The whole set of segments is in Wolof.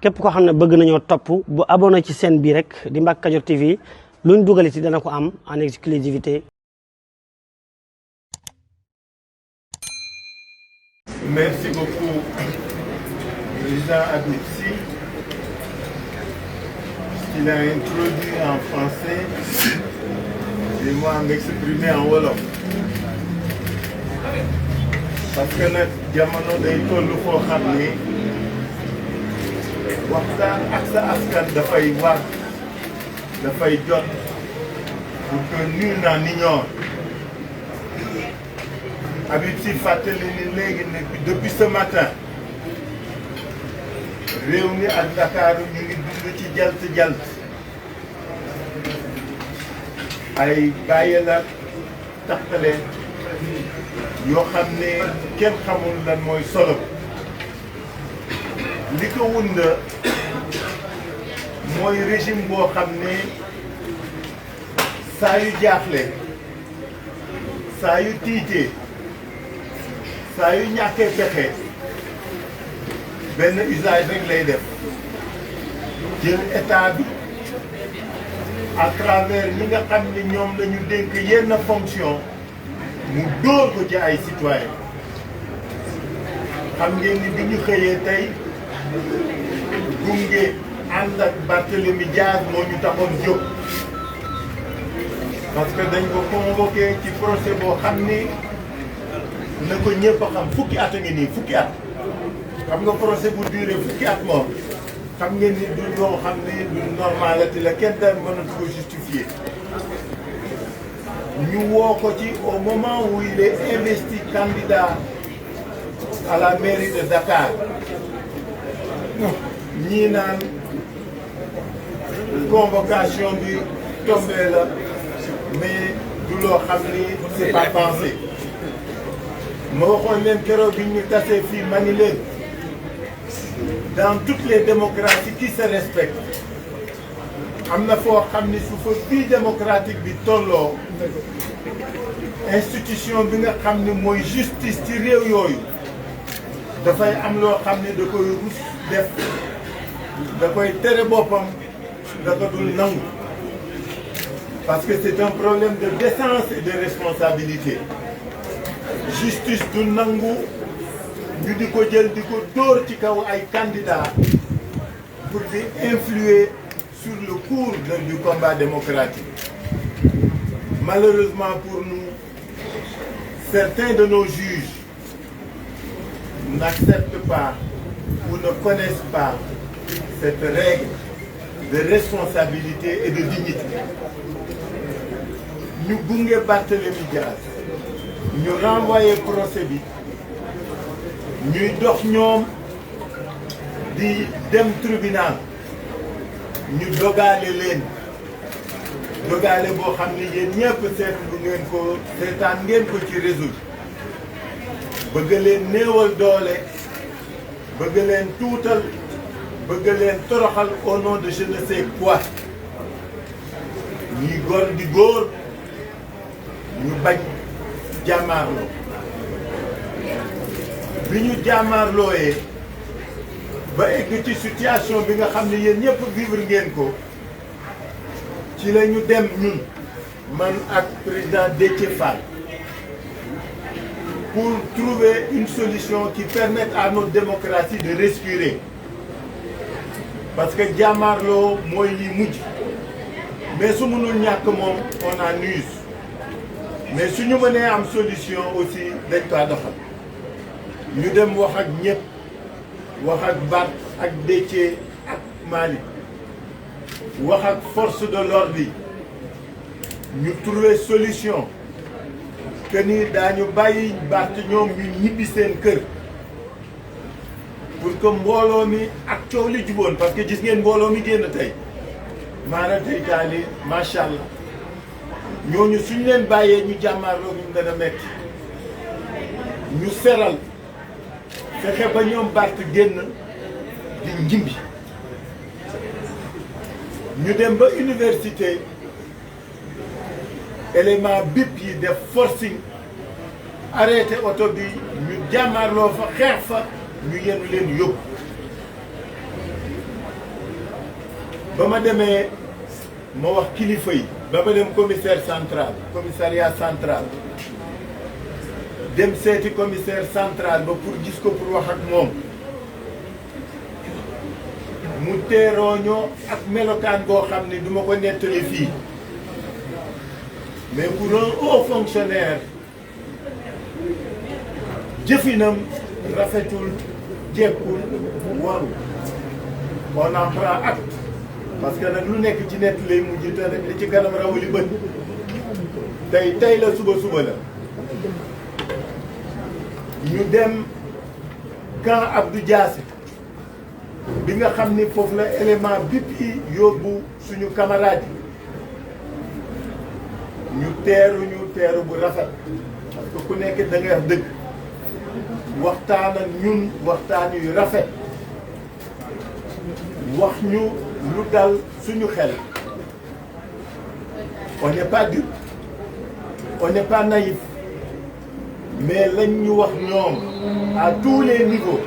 képp koo xam ne bëgg nañoo topp bu abonné ci chaîne bii rek di Mbacke Kadior TV luñ dugaliti dana ko am en exclusivité. Merci beaucoup, Président Habib Sy. Il a introduit en français et moi m'exprimer en wolof. Parce que nag jamono day toll foo xam ni waxtaan ak sa askan dafay war dafay jot pour que nul n'en ignore. Habib Sy fàttali ni léegi ne depuis ce matin réew mi ak Dakar ñu ngi dund ci jalt ay bàyyi la taxale yoo xam ne kenn xamul lan mooy solo li ko wund mooy régime boo xam ne saa yu jaaxle saa yu tiitee saa yu ñàkkee pexe benn usage rek lay def jël état bi à travers ñi nga xam ne ñoom la ñu dénk yenn fonction mu dóor ko ci ay citoyen xam ngeen ni bi ñu xëyee tey gunge ànd ak Barthélémy Dias moo ñu taxoon jóg parce que dañ ko convoqué ci procès boo xam ni na ko ñëpp a xam fukki at a ngi nii fukki at xam nga procès bu duré fukki at moom xam ngeen ni du loo xam ni du normalité la kenn daan mënatu ko justifier ñu woo ko ci au moment où il est investi candidat à la mairie de Dakar ñii naan convocation bi tombé la mais du loo xam ni c'est pas pensé ma waxoon leen keroog bi ñu tasee fii ma ni leen dans toutes les démocraties qui se respectent am na foo xam ni su fa bii démocratique bi tolloo institution bi nga xam ni mooy justice ci réew yooyu dafay am loo xam ni da koy rus def da koy tere boppam da ko dul nangu parce que c'est un problème de décence et de responsabilité justice du nangu ñu di ko jël di ko dóor ci kaw ay candidats pour di influer sur le cours du combat démocratique. Malheureusement pour nous, certains de nos juges n'acceptent pas ou ne connaissent pas cette règle de responsabilité et de dignité. Ñu gunge Barthélémy Dias ñu renvoyé procès bi ñuy dox ñoom di dem tribunal ñu dogaale leen dogaale boo xam ne yéen ñëpp seetlu ngeen ko seetaan ngeen ko ci réseau bëgg leen néewal doole bëgg leen tuutal bëgg leen toroxal au nom de je ne sais quoi ñuy góor di góor ñu bañ jàmmaarloo bi ñu jàmmaarlooyee ba egg ci situation bi nga xam ne yéen ñëpp vivre ngeen ko ci la ñu dem ñun man ak président Déthié Fall pour trouver une solution qui permette à notre démocratie de respirer parce que jàmmaarloo mooy li mujj mais su mënul ñàkk moom on en use mais su ñu mënee am solution aussi dañ ko doxal ñu dem wax ak ñëpp wax ak Bart ak Déthié ak Malick wax ak force de l'ordre yi ñu trouver solution que ni daañu bàyyi Bart ñoom ñu ñibbi seen kër pour que mbooloo mi ak coow li juboon parce que gis ngeen mbooloo mi génn tey maanaam tey taali macha allah ñooñu suñ leen bàyyee ñu jàmmaarloo ñu gën a metti ñu seral fexe ba ñoom Bart génn di njimbi ñu dem ba université élément bip yi def forcing arrêté oto bi ñu jàmmaarloo fa xeex fa ñu yenu leen yóbbu ba ma demee ma wax kilifa yi ba ma dem commissariat central dem seeti commissaire central ba pour gis ko pour wax ak moom mu teerooñoo ak melokaan boo xam ne du ma ko nettali fii mais pour un haut fonctionnaire jëfinam rafetul jekkul waru on en prend acte parce que nag lu nekk ci nett lay mujj te nag li ci kanam rawali bët tey la suba la ñu dem camp Abdou Diassé bi nga xam ni foofu la élément BIP yi yóbbu suñu camarade yi ñu teeru bu rafet parce que ku nekk da ngay wax dëgg waxtaan ak ñun waxtaan yu rafet wax ñu lu dal suñu xel on n'est pas dupe on n'est pas naïf mais lañ ñu wax ñoom à tous les niveaux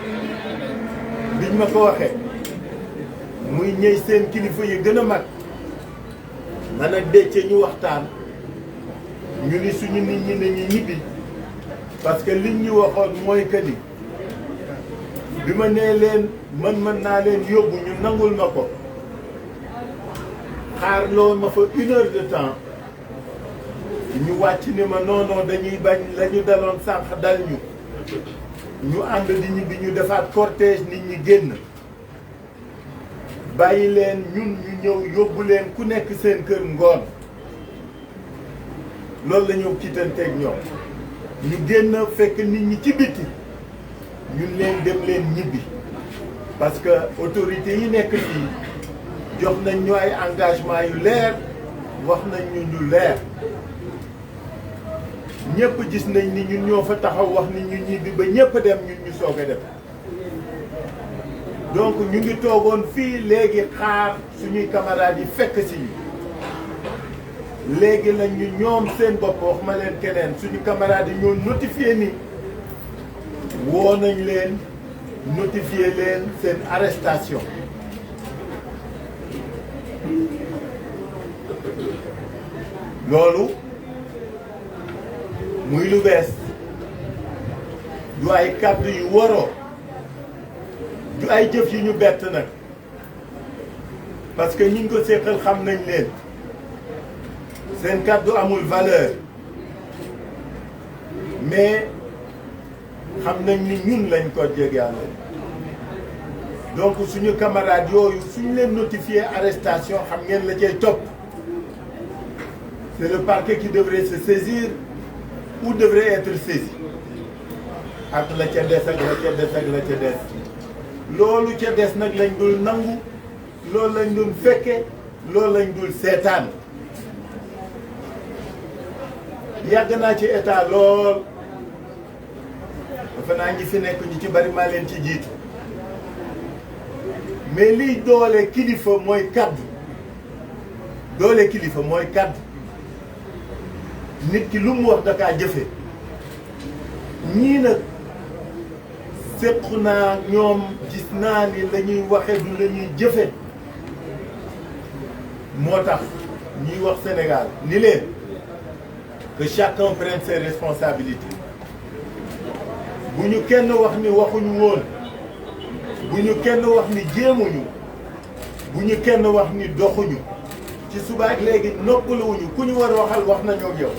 biñ ma ko waxee muy ñëy seen kilifa yi gën a mag man ak Déthié ñu waxtaan ñu ni suñu nit ñi nañu ñibbi parce que liñ ñu waxoon mooy que ni bi ma nee leen mën naa leen yóbbu ñu nangul ma ko xaarloo ma fa 1 heure de temps ñu wàcc ni ma non dañuy bañ la ñu daloon sànq dal ñu ànd di ñibbi ñu defaat cortège nit ñi génn bàyyi leen ñun ñu ñëw yóbbu leen ku nekk seen kër ngoon loolu la ñu kiitanteeg ñoom ñu génn fekk nit ñi ci biti ñun leen dem leen ñibbi parce que autorités yi nekk fii jox nañ ñu ay engagement yu leer wax nañ ñu leer ñëpp gis nañ ni ñun ñoo fa taxaw wax ni ñu ñibbi ba ñëpp dem ñun ñu soog a dem donc ñu ngi toogoon fii léegi xaar suñuy camarades yi fekk si ñu léegi lañ ñu ñoom seen bopp wax ma leen keneen suñu camarades yi ñoo notifié ni woo nañ leen notifié leen seen arrestation loolu muy lu bees du ay kàddu yu waroo du ay jëf yu ñu bett nag parce que ñi ko séqal xam nañ leen seen kàddu amul valeur mais xam nañ ni ñun lañ ko jegeale donc suñu camarades yooyu suñu leen notifié arrestation xam ngeen la cay topp c'est le parquet qui devrait se saisir ou devrait être saisi ak la ca des ak la ca des ak la ca des loolu ca des nag lañ dul nangu loolu lañ dul fekke loolu lañ dul seetaan yàgg naa ci état lool dafa naa ñi fi nekk ñu ci bari maa leen ci jiitu mais liy doole kilifa mooy kaddu doole kilifa mooy kaddu nit ki lu mu wax dakaa jëfe ñii nag séqu naa ñoom gis naa ni la ñuy waxe du la ñuy jëfe moo tax ñuy wax Sénégal ni leen que chacun prenne ses responsabilités bu ñu kenn wax ni waxuñu woon bu ñu kenn wax ni jéemuñu bu ñu kenn wax ni doxuñu ci suba ak léegi noppaluwuñu ku ñu war waxal wax nañoo ak yow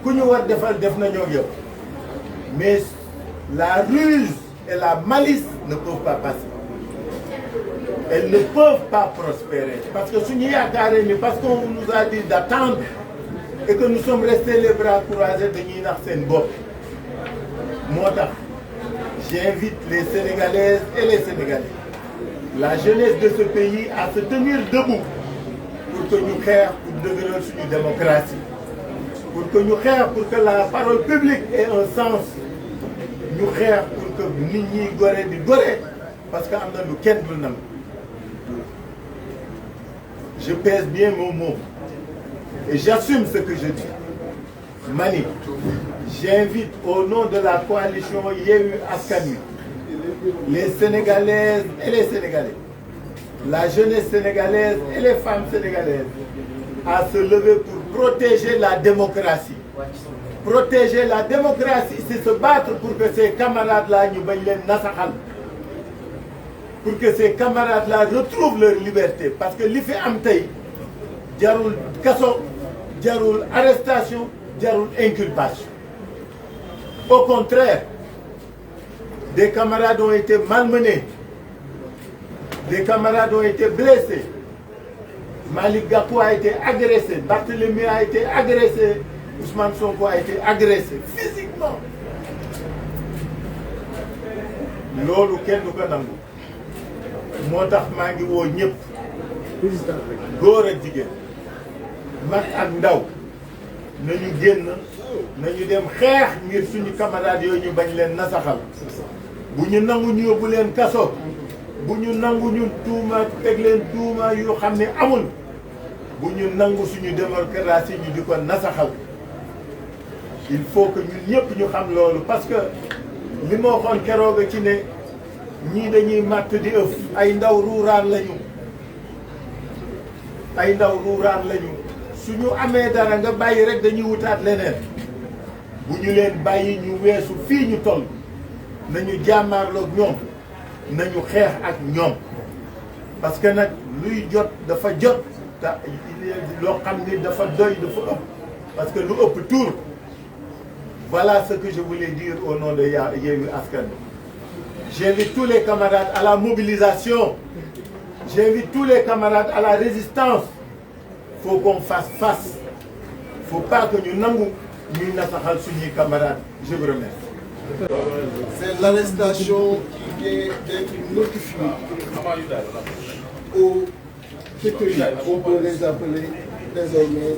ku ñu war defal def nañoo ak yow mais la ruse et la malice ne peuvent pas passer elles ne peuvent pas prospérer parce que suñu yaakaaree ni parce qu'on nous a dit d'attendre et que nous sommes restés les bras croisés dañuy nax seen bopp moo tax j'invite les Sénégalaises et les Sénégalais la jeunesse de ce pays à se tenir debout pour que ñu xeex pour dëgëral suñu démocratie pour que ñu xeex pour que la parole publique ait un sens ñu xeex pour que nit ñi gore di gore parce que am na lu kenn dul nam je pèse bien mon mot et j'assume ce que je dis mani j'invite au nom de la coalition Yewwi Askan Wi les Sénégalaises et les Sénégalais la jeunesse sénégalaise et les femmes sénégalaises à se lever pour protéger la démocratie. Protéger la démocratie, c'est se battre pour que ces camarades-là ñu bañ leen nasaxal, pour que ces camarades-là retrouvent leur liberté. Parce que li fi am tey jarul kaso, jarul arrestation, jarul inculpation. Au contraire, des camarades ont été malmenés, des camarades ont été blessés. Malick Gakou a été agressé, Barthélémy a été agressé, Ousmane Sonko a été agressé physiquement. Loolu kenn du ko nangu. Moo tax maa ngi woo ñëpp, góor ak jigéen, mag ak ndaw, nañu génn, nañu dem xeex ngir suñu camarades yooyu ñu bañ leen nasaxal. Bu ñu nangu ñu yóbbu leen kaso, bu ñu nangu ñu tuuma teg leen tuuma yu xam ne amul, bu ñu nangu suñu démocratie ñu di ko nasaxal. Il faut que ñun ñëpp ñu xam loolu, parce que li ma waxoon keroog ci ne ñii dañuy màtt di ëf, ay ndaw ruuraan lañu, ay ndaw ruuraan lañu. Suñu amee dara nga bàyyi rek dañuy wutaat leneen. Bu ñu leen bàyyi ñu weesu fii ñu toll, nañu jàmmaarloog ñoom, nañu xeex ak ñoom, parce que nag luy jot dafa jot te loo xam ni dafa doy dafa ëpp, parce que lu ëpp tuur. Voilà ce que je voulais dire au nom de Yewwi Askan Wi. J'invite tous les camarades à la mobilisation. J'invite tous les camarades à la résistance. Il faut qu'on fasse face. Il ne faut pas que nous nangu ñuy nasaxal suñuy camarades. Je vous remercie. C'est l'arrestation qui vient d'être notifiée aux détenus. On peut les appeler désormais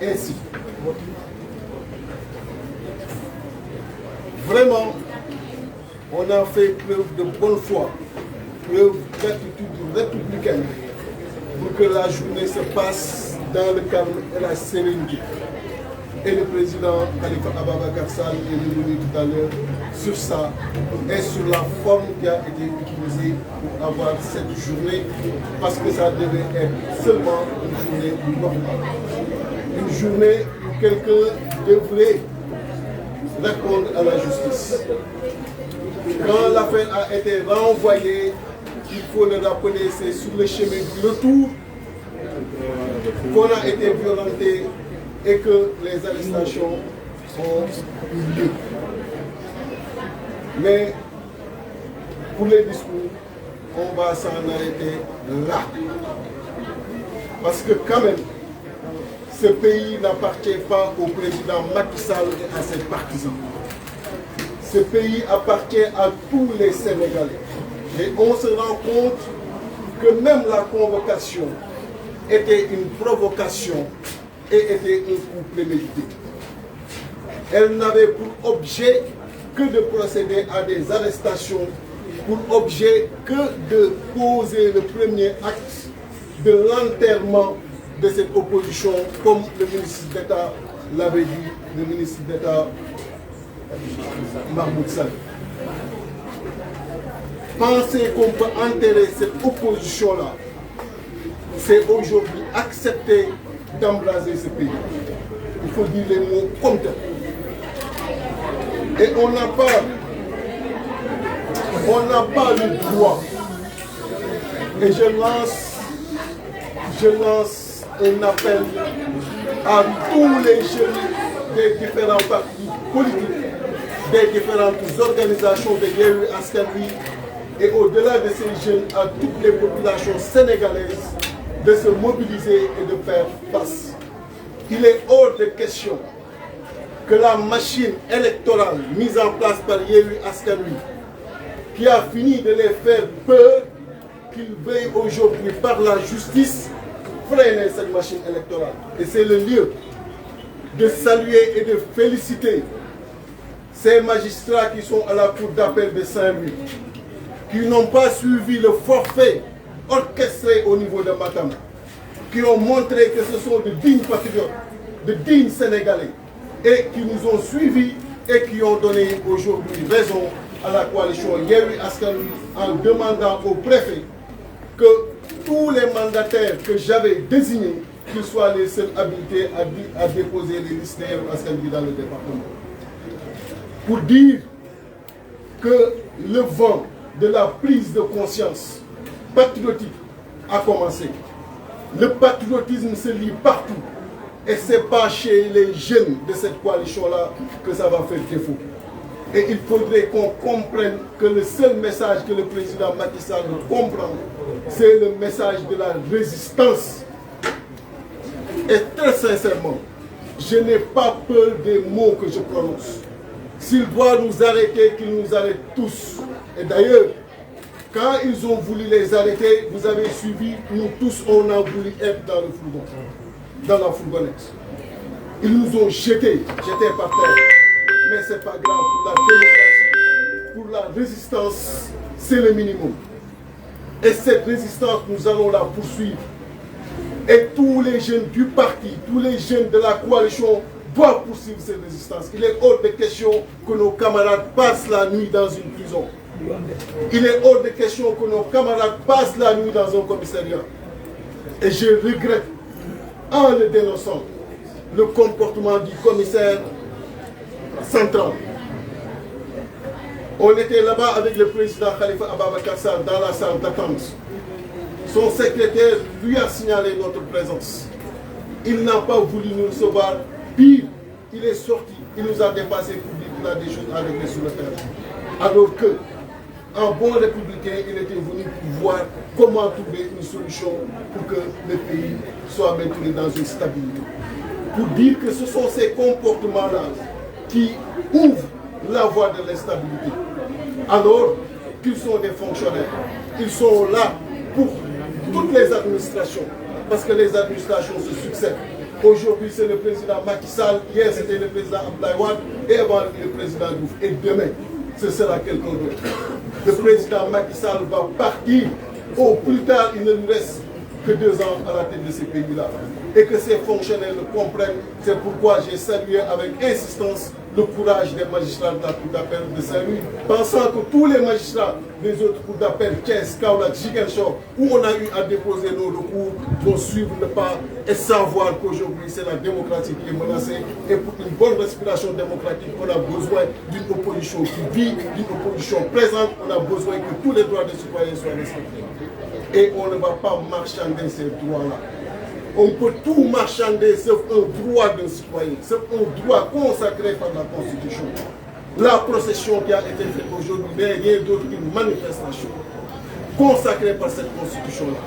ainsi. Vraiment, on a fait preuve de bonne foi, preuve d'attitude républicaine pour que la journée se passe dans le calme et la sérénité. Et le président Khalifa Ababacar Sall est revenu tout à l'heure sur ça et sur la forme qui a été utilisée pour avoir cette journée, parce que ça devait être seulement une journée normale. Une journée où quelqu'un devrait répondre à la justice. Quand l'affaire a été renvoyée, il faut le rappeler, c'est sur le chemin du retour qu'on a été violenté et que les arrestations ont eu lieu. Mais pour les discours, on va s'en arrêter là. Parce que quand même, ce pays n'appartient pas au président Macky Sall et à ses partisans. Ce pays appartient à tous les Sénégalais. Et on se rend compte que même la convocation était une provocation et était un coup prémédité. Elle n'avait pour objet que de procéder à des arrestations, pour objet que de poser le premier acte de l'enterrement de cette opposition, comme le ministre d'État l'avait dit, le ministre d'État Mahmoud Saleh. Penser qu'on peut enterrer cette opposition-là, c'est aujourd'hui accepter d'embraser ce pays. Il faut dire les mots comme tel. Et on n'a pas le droit. Et je lance un appel à tous les jeunes des différents partis politiques, des différentes organisations de Yewwi Askan Wi, et au-delà de ces jeunes, à toutes les populations sénégalaises de se mobiliser et de faire face. Il est hors de question que la machine électorale mise en place par Yewwi Askan Wi, qui a fini de les faire peur, qu'ils veuillent aujourd'hui par la justice freiner cette machine électorale. Et c'est le lieu de saluer et de féliciter ces magistrats qui sont à la cour d'appel de Saint-Louis, qui n'ont pas suivi le forfait orchestré au niveau de Matam, qui ont montré que ce sont de dignes patriotes, de dignes Sénégalais, et qui nous ont suivis et qui ont donné aujourd'hui raison à la coalition Yewwi Askan Wi en demandant au préfet que tous les mandataires que j'avais désignés, qu'ils soient les seuls habilités à déposer les listes dans le département. Pour dire que le vent de la prise de conscience patriotique a commencé. Le patriotisme se lit partout. Et ce n'est pas chez les jeunes de cette coalition-là que ça va faire défaut. Et il faudrait qu'on comprenne que le seul message que le président Macky Sall comprend, c'est le message de la résistance. Et très sincèrement, je n'ai pas peur des mots que je prononce. S'il doit nous arrêter, qu'il nous arrête tous. Et d'ailleurs, quand ils ont voulu les arrêter, vous avez suivi, nous tous, on a voulu être dans le fourgon, dans la fourgonnette. Ils nous ont jetés par terre. Mais ce n'est pas grave, pour la démocratie, pour la résistance, c'est le minimum. Et cette résistance, nous allons la poursuivre. Et tous les jeunes du parti, tous les jeunes de la coalition doivent poursuivre cette résistance. Il est hors de question que nos camarades passent la nuit dans une prison. Il est hors de question que nos camarades passent la nuit dans un commissariat. Et je regrette, en le dénonçant, le comportement du commissaire central. On était là-bas avec le président Khalifa Ababakar Sall dans la salle d'attente. Son secrétaire lui a signalé notre présence. Il n'a pas voulu nous recevoir. Pire, il est sorti. Il nous a dépassé pour dire qu'il a des choses à régler sur le terrain. Alors que, en bon républicain, il était venu pour voir comment trouver une solution pour que le pays soit maintenu dans une stabilité. Pour dire que ce sont ces comportements-là qui ouvrent la voie de l'instabilité. Alors qu'ils sont des fonctionnaires. Ils sont là pour toutes les administrations, parce que les administrations se succèdent. Aujourd'hui, c'est le président Macky Sall, hier c'était le président Abdoulaye Wade, et avant le président Diouf. Et demain, ce sera quelqu'un d'autre. Le président Macky Sall va partir. Au plus tard, il ne nous reste que 2 ans à la tête de ces pays-là. Et que ces fonctionnaires le comprennent. C'est pourquoi j'ai salué avec insistance le courage des magistrats de la Cour d'appel de Saint-Louis, pensant que tous les magistrats des autres cours d'appel, Thiès, Kaolack, Ziguinchor, où on a eu à déposer nos recours, vont suivre le pas et savoir qu'aujourd'hui c'est la démocratie qui est menacée. Et pour une bonne respiration démocratique, on a besoin d'une opposition qui vit, d'une opposition présente. On a besoin que tous les droits des citoyens soient respectés. Et on ne va pas marchander ces droits-là. On peut tout marchander sauf un droit d'un citoyen, sauf un droit consacré par la Constitution. La procession qui a été faite aujourd'hui n'est rien d'autre qu'une manifestation consacrée par cette Constitution-là.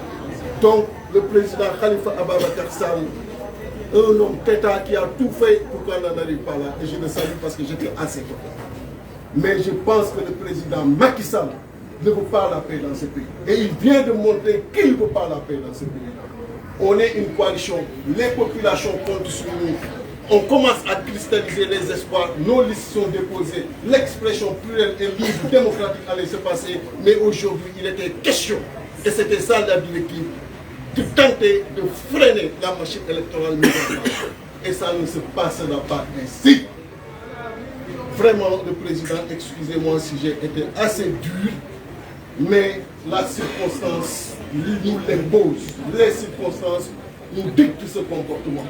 Donc, le président Khalifa Ababakar Sall, un homme d'État qui a tout fait pour qu'on n'en arrive pas là, et je le salue parce que j'étais à ses côtés. Mais je pense que le président Macky Sall ne veut pas la paix dans ce pays. Et il vient de montrer qu'il ne veut pas la paix dans ce pays. On est une coalition, les populations comptent sur nous. On commence à cristalliser les espoirs, nos listes sont déposées, l'expression plurielle et libre, démocratique allait se passer, mais aujourd'hui il était question, et c'était ça la directive, de tenter de freiner la machine électorale migratoire. Et ça ne se passera pas ainsi. Vraiment, le président, excusez-moi si j'ai été assez dur, mais la circonstance nous l'impose. Les circonstances nous dictent ce comportement.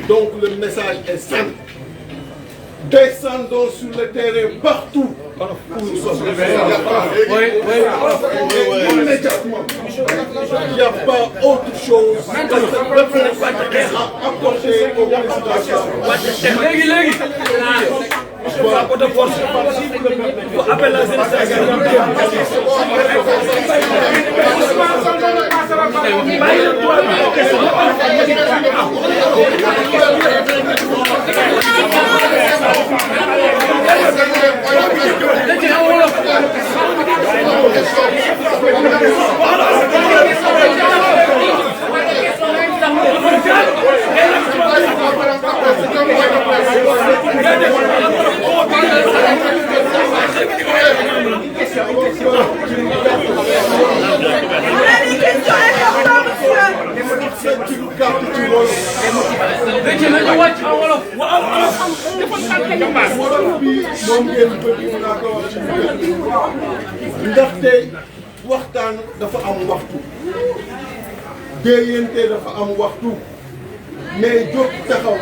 Donc le message est simple. Descendons sur le terrain partout où nous sommes. Immédiatement. Il n'y a pas autre chose à apporter au président. Rapport de force. Pour appeler la ndaxte waxtaan dafa am waxtu déeyante dafa am waxtu mais jóg taxaw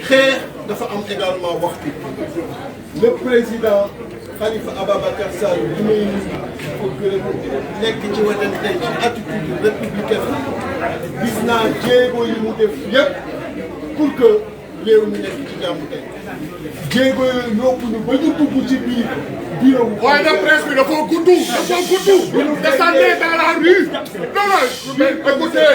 xeex dafa am également waxtu le président Khalifa Ababacar Sall bi may nuyu ko gërëm nekk ci wetam tey ci attitude républicaine gis naa jéego yi mu def yëpp pour que réew mi nekk ci jàmm tey jéego yooyu yóbbu ñu ba ñu dugg ci biir bureau bu. waaye nag presse bi dafa gudd. Descendez dans la rue. Non, mais écoutez.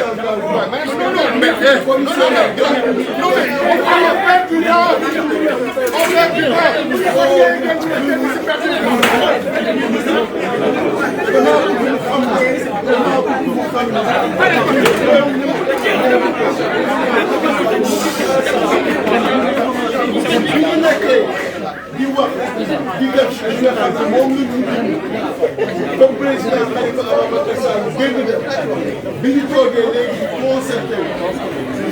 di wax di def li nga xam ne moom la ñu comme président Khalifa Ababacar Sall génn def bi ñu toogee léegi di concerté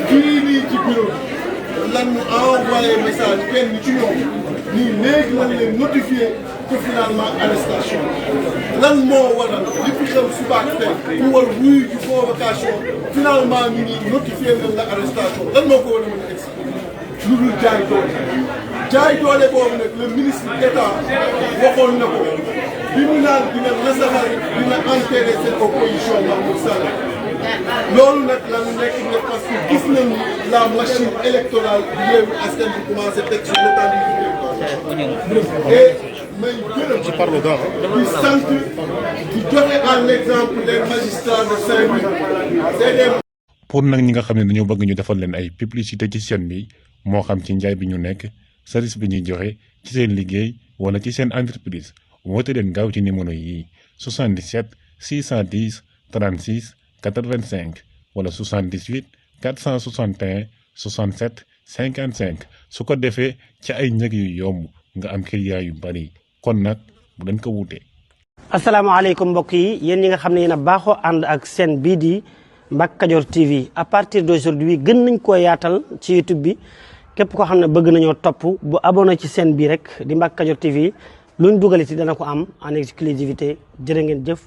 fii nii ci bureau bi lan ñu envoyé message kenn ci ñoom nii léegi lañ leen notifié que finalement arrestation lan moo waral li fi xew suba ak tey ñu war wuyu ci convocation finalement ñu ngi notifié nañ la arrestation lan moo ko war a mën a expliquer lu dul jaay doole boobu nag le ministre d'État waxoon na ko bi mu naan dina nasaxal dina enterrer cette opposition Mahmoud Saleh loolu nag la ñu nekk ne parce que gis nañu la machine électorale bi Yewwi Askan Wi commencé teg sur l'étendue du territoire et may gërëm di sant di joxe en exemple les magistrats de Saint-Louis. pour nag ñi nga xam ne dañoo bëgg ñu defal leen ay publicité ci chaîne bi moo xam ci njaay bi ñu nekk service bi ñuy joxe ci seen liggéey wala ci seen entreprise woote leen gaaw ci numéro yi 77 610 36 85 wala 78 461 67 55 su ko defee ci ay njëg yu yomb nga am client yu bari kon nag bu leen ko wuute. asalaamaaleykum mbokk yi yéen ñi nga xam ne yéen a baaxoo ànd ak seen bii di Mbacke Kadior TV à partir d'aujourd'hui gën nañ koo yaatal ci YouTube bi képp koo xam ne bëgg nañoo topp bu abonné ci seen bii rek di Mbacke Kadior TV luñ dugaliti dana ko am en exclusivité jërë ngeen jëf.